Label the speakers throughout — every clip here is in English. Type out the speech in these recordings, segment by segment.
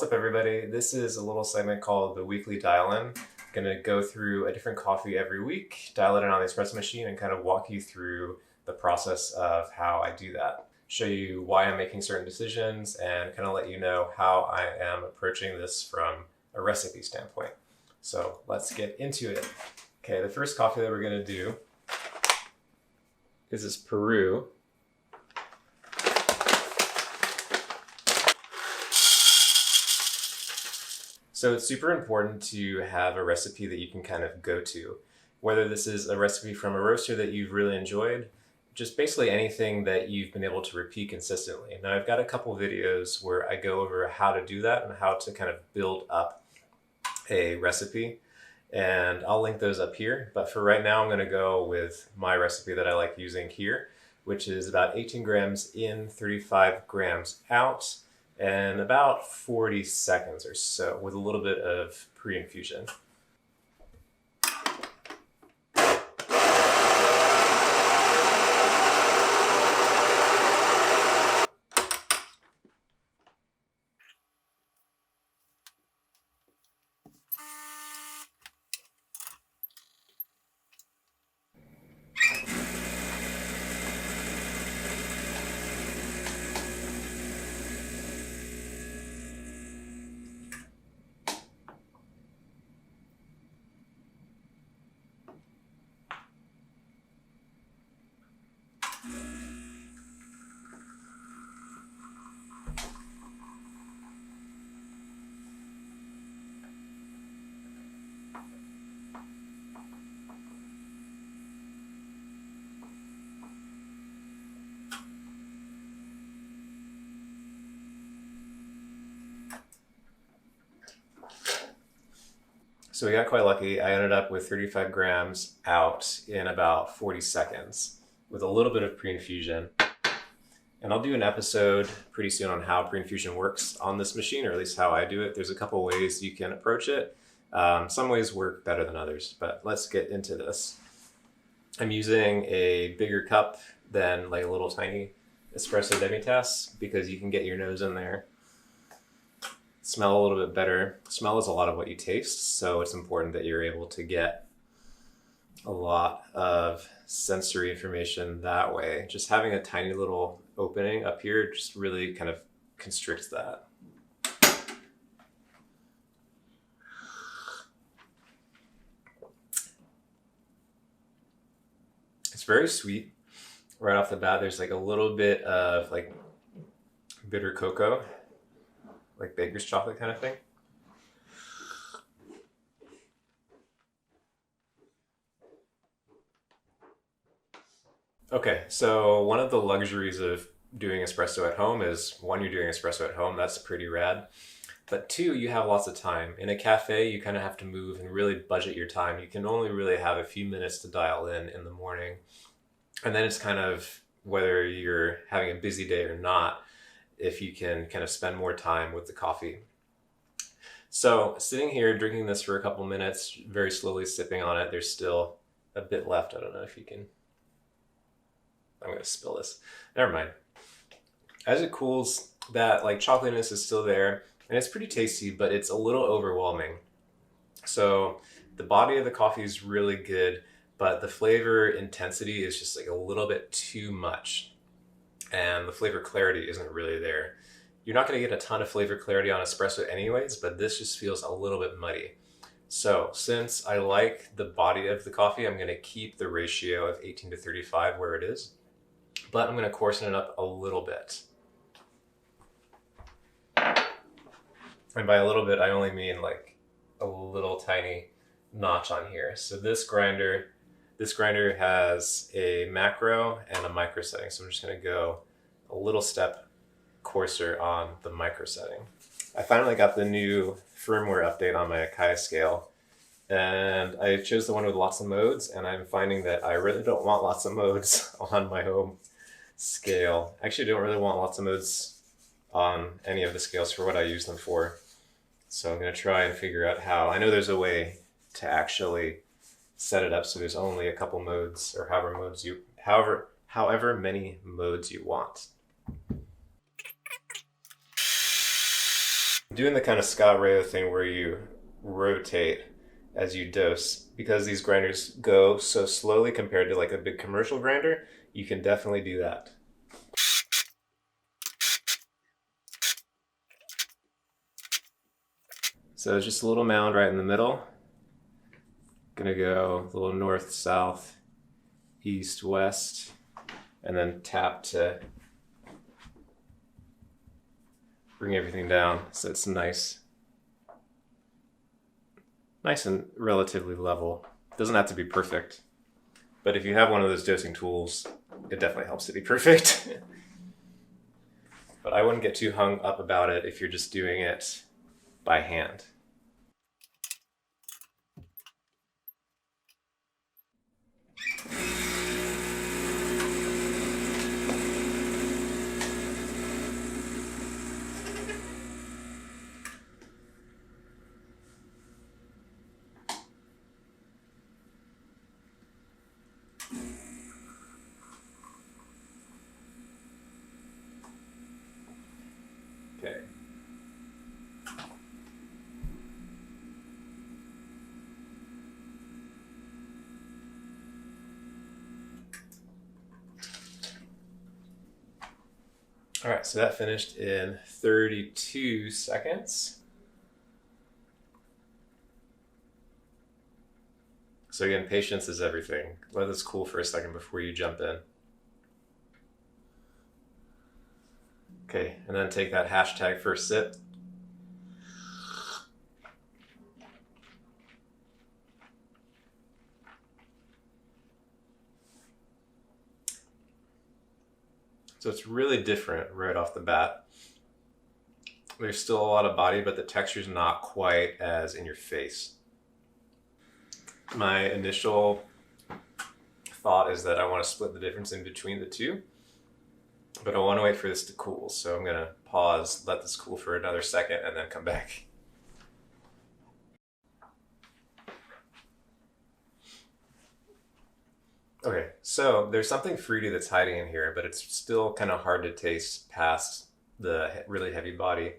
Speaker 1: up, everybody? This is a little segment called the Weekly Dial-In. I'm going to go through a different coffee every week, dial it in on the espresso machine, and kind of walk you through the process of how I do that. Show you why I'm making certain decisions and kind of let you know how I am approaching this from a recipe standpoint. So let's get into it. Okay, the first coffee that we're going to do is this Peru. So it's super important to have a recipe that you can kind of go to, whether this is a recipe from a roaster that you've really enjoyed, just basically anything that you've been able to repeat consistently. Now I've got a couple videos where I go over how to do that and how to kind of build up a recipe, and I'll link those up here. But for right now, I'm going to go with my recipe that I like using here, which is about 18 grams in, 35 grams out, and about 40 seconds or so with a little bit of pre-infusion. So we got quite lucky. I ended up with 35 grams out in about 40 seconds with a little bit of pre-infusion. And I'll do an episode pretty soon on how pre-infusion works on this machine, or at least how I do it. There's a couple ways you can approach it. Some ways work better than others, but let's get into this. I'm using a bigger cup than like a little tiny espresso demi-tasse because you can get your nose in there. Smell a little bit better. Smell is a lot of what you taste, so it's important that you're able to get a lot of sensory information that way. Just having a tiny little opening up here just really kind of constricts that. It's very sweet right off the bat. There's like a little bit of like bitter cocoa, like baker's chocolate kind of thing. Okay, so one of the luxuries of doing espresso at home is, one, you're doing espresso at home, that's pretty rad. But two, you have lots of time. In a cafe, you kind of have to move and really budget your time. You can only really have a few minutes to dial in the morning. And then it's kind of whether you're having a busy day or not, if you can kind of spend more time with the coffee. So sitting here drinking this for a couple minutes, very slowly sipping on it, there's still a bit left. I don't know if you can, I'm going to spill this. Never mind. As it cools, that like chocolatiness is still there, and it's pretty tasty, but it's a little overwhelming. So the body of the coffee is really good, but the flavor intensity is just like a little bit too much. And the flavor clarity isn't really there. You're not going to get a ton of flavor clarity on espresso anyways, but this just feels a little bit muddy. So since I like the body of the coffee, I'm going to keep the ratio of 18 to 35 where it is, but I'm going to coarsen it up a little bit. And by a little bit, I only mean like a little tiny notch on here. So this grinder has a macro and a micro setting. So I'm just going to go a little step coarser on the micro setting. I finally got the new firmware update on my Akai scale, and I chose the one with lots of modes, and I'm finding that I really don't want lots of modes on my home scale. I actually don't really want lots of modes on any of the scales for what I use them for. So I'm going to try and figure out how. I know there's a way to actually set it up so there's only a couple modes, or however many modes you want. Doing the kind of Scott Rayo thing where you rotate as you dose, because these grinders go so slowly compared to like a big commercial grinder, you can definitely do that. So it's just a little mound right in the middle. Gonna go a little north, south, east, west, and then tap to bring everything down so it's nice and relatively level. It doesn't have to be perfect, but if you have one of those dosing tools, it definitely helps to be perfect. But I wouldn't get too hung up about it if you're just doing it by hand. Okay. All right, so that finished in 32 seconds. So again, patience is everything. Let this cool for a second before you jump in. Okay, and then take that hashtag first sip. So it's really different right off the bat. There's still a lot of body, but the texture's not quite as in your face. My initial thought is that I want to split the difference in between the two, but I want to wait for this to cool. So I'm gonna pause, let this cool for another second, and then come back. Okay, so there's something fruity that's hiding in here, but it's still kind of hard to taste past the really heavy body.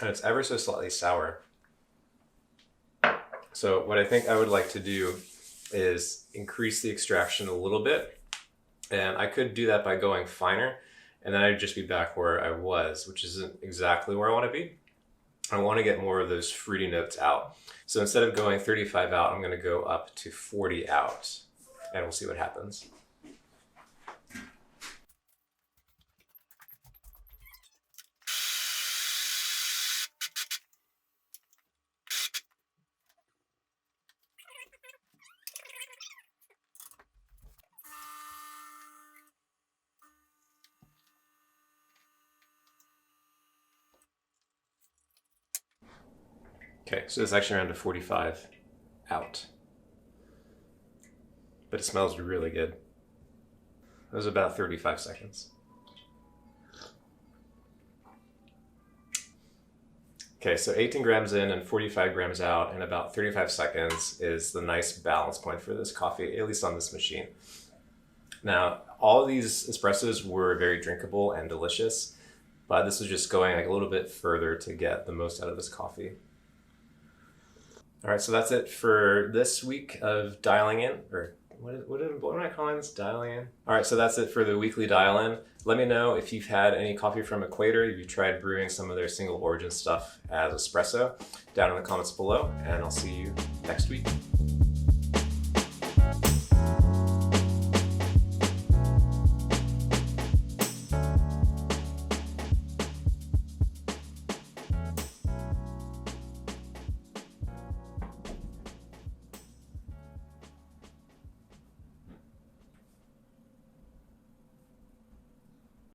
Speaker 1: And it's ever so slightly sour. So what I think I would like to do is increase the extraction a little bit. And I could do that by going finer, and then I'd just be back where I was, which isn't exactly where I want to be. I want to get more of those fruity notes out. So instead of going 35 out, I'm going to go up to 40 out, and we'll see what happens. Okay, so it's actually around to 45 out. But it smells really good. That was about 35 seconds. Okay, so 18 grams in and 45 grams out in about 35 seconds is the nice balance point for this coffee, at least on this machine. Now, all of these espressos were very drinkable and delicious, but this was just going like a little bit further to get the most out of this coffee. All right, so that's it for this week of dialing in, or what am I calling this? Dialing in? All right, so that's it for the weekly dial in. Let me know if you've had any coffee from Equator, if you tried brewing some of their single origin stuff as espresso, down in the comments below, and I'll see you next week.